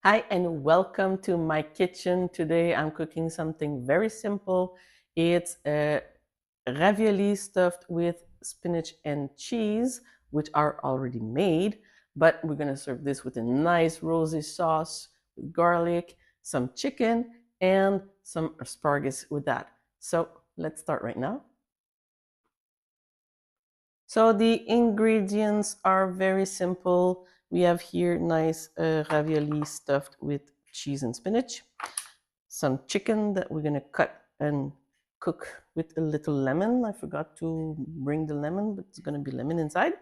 Hi and welcome to my kitchen. Today I'm cooking something very simple. It's a ravioli stuffed with spinach and cheese, which are already made, but we're gonna serve this with a nice rosé sauce with garlic, some chicken, and some asparagus with that. So let's start right now. So the ingredients are very simple. We have here nice ravioli stuffed with cheese and spinach. Some chicken that we're gonna cut and cook with a little lemon. I forgot to bring the lemon, but it's gonna be lemon inside.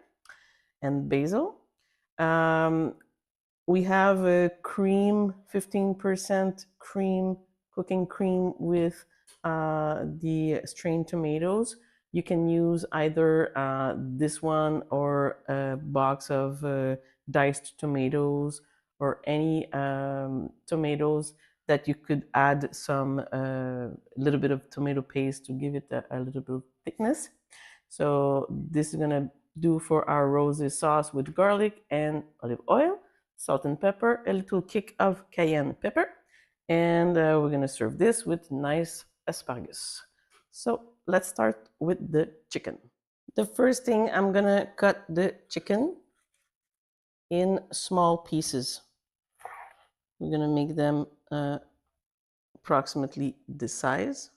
And basil. Um, we have a cream, 15% cream, cooking cream with the strained tomatoes. You can use either this one or a box of diced tomatoes or any tomatoes that you could add some little bit of tomato paste to give it a little bit of thickness. So this is gonna do for our rosé sauce with garlic and olive oil, salt and pepper, a little kick of cayenne pepper, and we're gonna serve this with nice asparagus. So let's start with the chicken. The first thing, I'm gonna cut the chicken in small pieces. We're gonna make them approximately this size.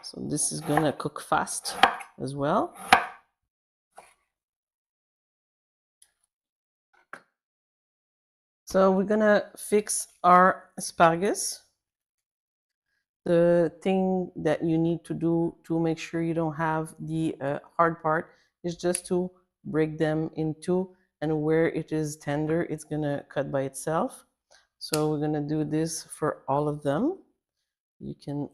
So this is gonna cook fast as well. So we're gonna fix our asparagus. The thing that you need to do to make sure you don't have the hard part is just to break them in two, and where it is tender, it's gonna cut by itself. So we're gonna do this for all of them. You can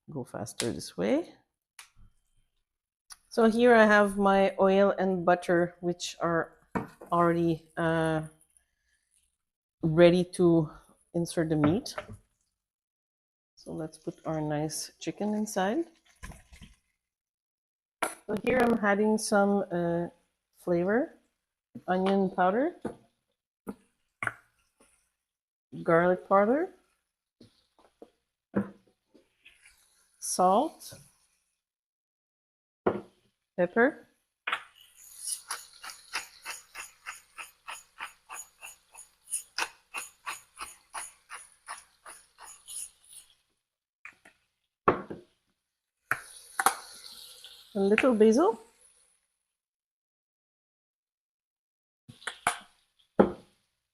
go faster this way. So here I have my oil and butter, which are already ready to insert the meat. So let's put our nice chicken inside. So here I'm adding some flavor, onion powder, garlic powder, salt, pepper, a little basil,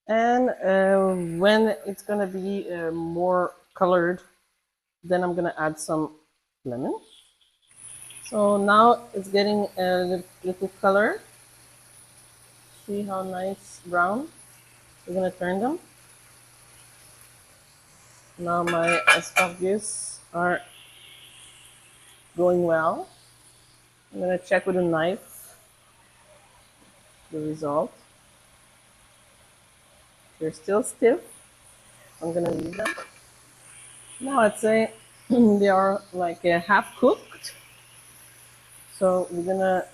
and when it's gonna be more colored, then I'm gonna add some lemon. So now it's getting a little color. See how nice brown? We're gonna turn them. Now my asparagus are going well. I'm gonna check with a knife the result. They're still stiff. I'm gonna leave them. Now I'd say they are like half cooked. So we're gonna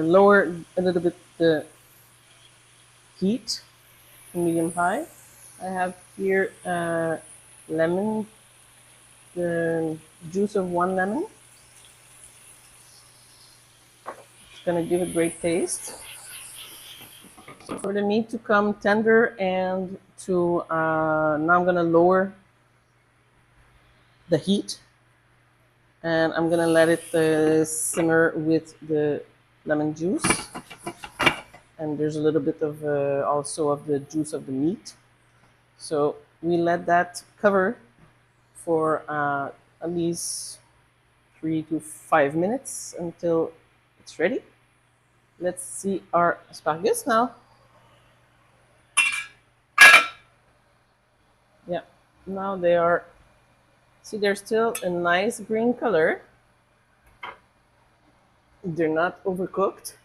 lower a little bit the heat to medium high. I have here lemon, the juice of one lemon. It's gonna give a great taste. So for the meat to come tender and to now I'm gonna lower the heat, and I'm gonna let it simmer with the lemon juice, and there's a little bit of also of the juice of the meat. So we let that cover for at least 3 to 5 minutes until it's ready. Let's see our asparagus now. Yeah, now they are, see, they're still a nice green color. They're not overcooked,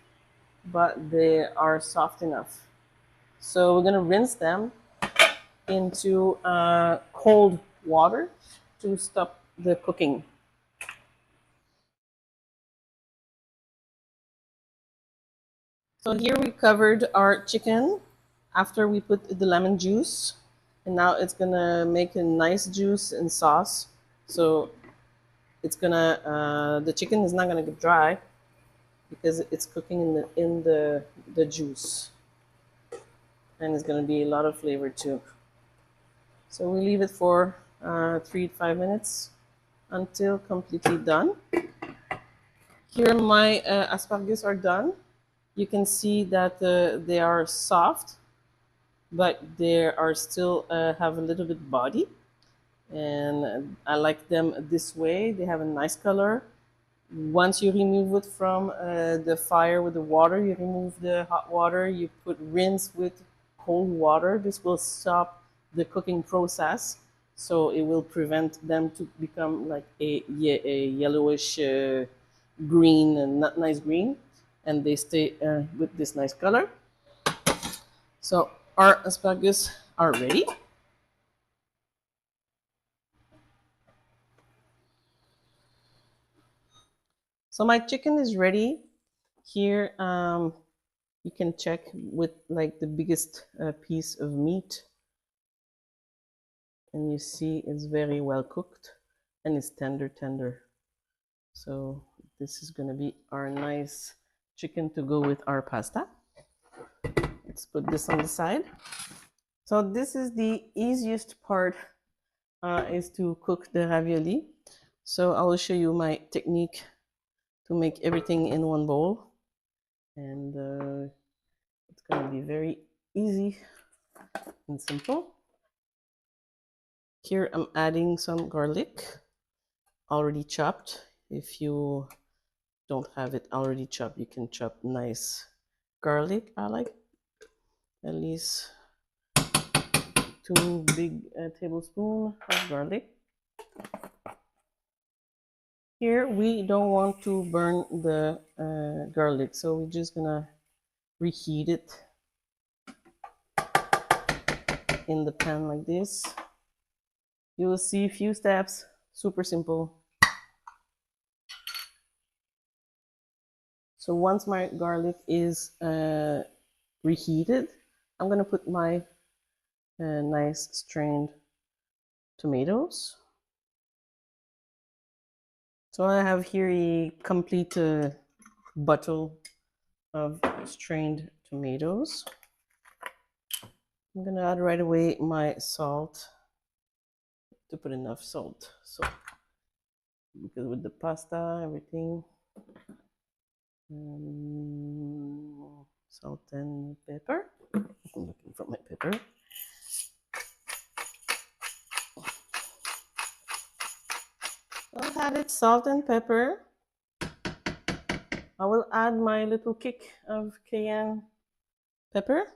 but they are soft enough. So we're gonna rinse them into cold water to stop the cooking. So here we covered our chicken after we put the lemon juice, and now it's gonna make a nice juice and sauce. So it's gonna the chicken is not gonna get dry because it's cooking in the juice, and it's gonna be a lot of flavor too. So we leave it for 3 to 5 minutes until completely done. Here my asparagus are done. You can see that they are soft, but they are still have a little bit body, and I like them this way. They have a nice color. Once you remove it from the fire with the water, you remove the hot water, you put rinse with cold water. This will stop the cooking process, so it will prevent them to become like a yellowish green and not nice green, and they stay with this nice color. So our asparagus are ready. So my chicken is ready. Here you can check with like the biggest piece of meat, and you see it's very well cooked and it's tender. So this is gonna be our nice chicken to go with our pasta. Let's put this on the side. So this is the easiest part, is to cook the ravioli. So I will show you my technique to make everything in one bowl, and it's gonna be very easy and simple. Here I'm adding some garlic already chopped. If you don't have it already chopped, you can chop nice garlic. I like at least 2 big tablespoons of garlic. Here we don't want to burn the garlic, so we're just gonna reheat it in the pan like this. You will see a few steps, super simple. So once my garlic is reheated, I'm gonna put my nice strained tomatoes. So I have here a complete bottle of strained tomatoes. I'm gonna add right away my salt, to put enough salt. So because with the pasta, everything, salt and pepper. I'm looking for my pepper. I've added salt and pepper. I will add my little kick of cayenne pepper.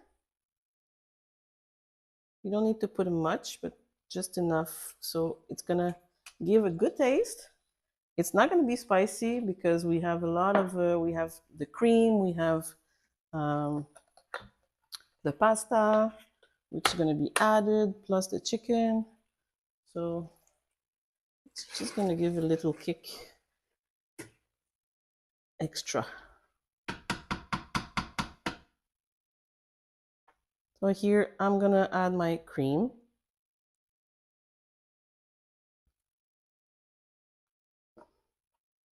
You don't need to put much, but just enough, so it's gonna give a good taste. It's not gonna be spicy because we have a lot of we have the cream, we have the pasta, which is gonna be added, plus the chicken. So it's just gonna give a little kick extra. So here I'm gonna add my cream.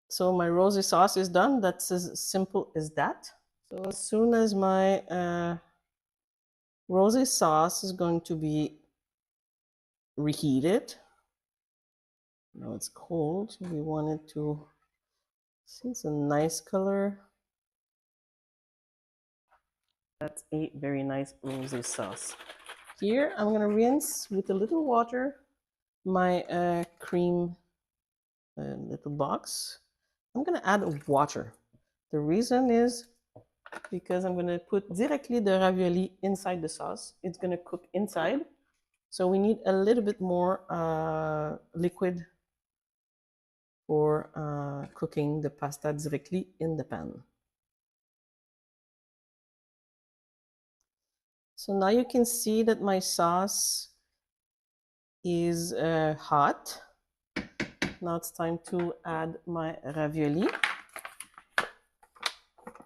So my rosé sauce is done. That's as simple as that. So as soon as my rosé sauce is going to be reheated, now it's cold, so we want it to see, it's a nice color. That's a very nice rosé sauce. Here I'm gonna rinse with a little water my cream little box. I'm gonna add water. The reason is because I'm gonna put directly the ravioli inside the sauce. It's gonna cook inside, so we need a little bit more liquid for cooking the pasta directly in the pan. So now you can see that my sauce is hot. Now it's time to add my ravioli.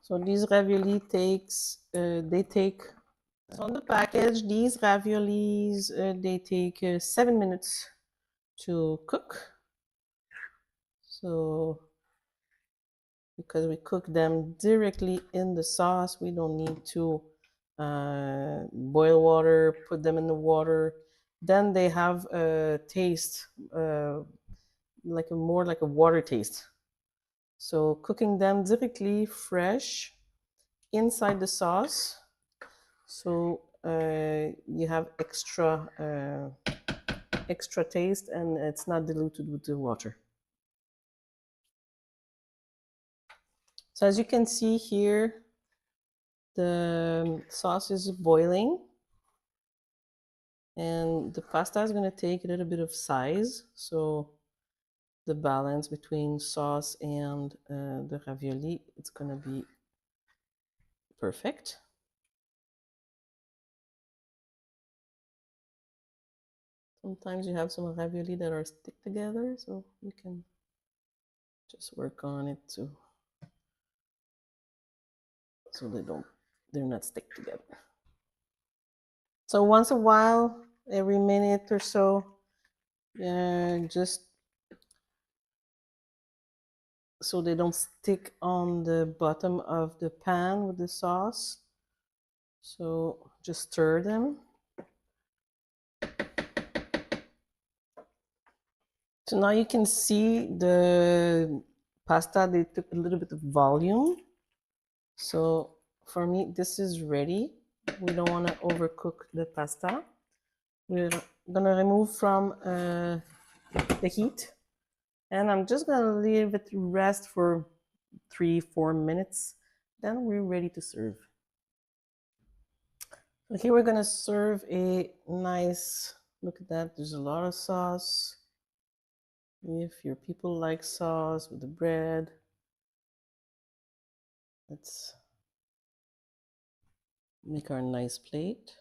So these ravioli they take, on the package, these raviolis, they take 7 minutes to cook. So because we cook them directly in the sauce, we don't need to boil water, put them in the water. Then they have a taste, more like a water taste. So cooking them directly fresh inside the sauce, so you have extra taste, and it's not diluted with the water. So as you can see here, the sauce is boiling, and the pasta is going to take a little bit of size, so the balance between sauce and the ravioli, it's going to be perfect. Sometimes you have some ravioli that are stick together, so you can just work on it too, so they're not stick together. So once a while, every minute or so, just so they don't stick on the bottom of the pan with the sauce. So just stir them. So now you can see the pasta, they took a little bit of volume. So for me, this is ready. We don't want to overcook the pasta. We're gonna remove from the heat, and I'm just gonna leave it rest for 3-4 minutes. Then we're ready to serve. So here we're gonna serve a nice, look at that, there's a lot of sauce. If your people like sauce with the bread, let's make our nice plate.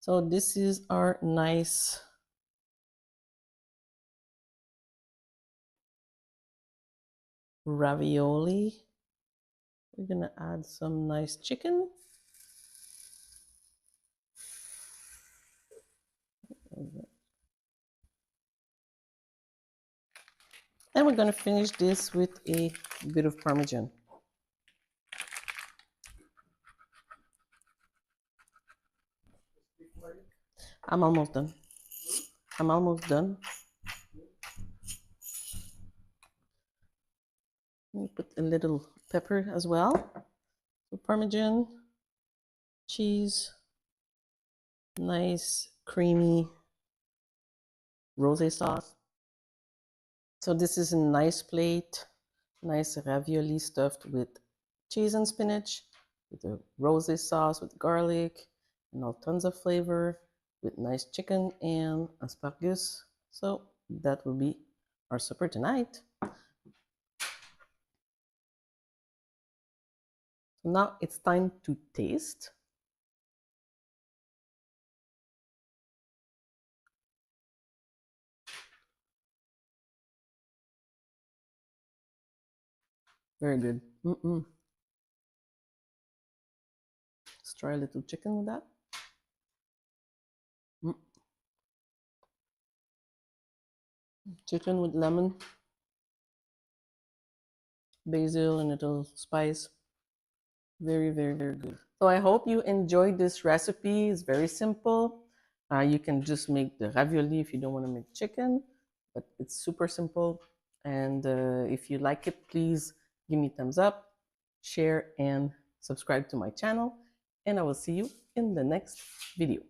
So this is our nice ravioli. We're gonna add some nice chicken. And we're gonna finish this with a bit of Parmesan. I'm almost done. I'm almost done. Let me put a little pepper as well. So Parmesan, cheese, nice creamy rosé sauce. So this is a nice plate, nice ravioli stuffed with cheese and spinach, with a rosé sauce with garlic and all tons of flavor, with nice chicken and asparagus. So that will be our supper tonight. So now it's time to taste. Very good. Let's try a little chicken with that. Chicken with lemon, basil, and a little spice. Very, very, very good. So I hope you enjoyed this recipe. It's very simple. You can just make the ravioli if you don't want to make chicken, but it's super simple. And if you like it, please give me thumbs up, share, and subscribe to my channel. And I will see you in the next video.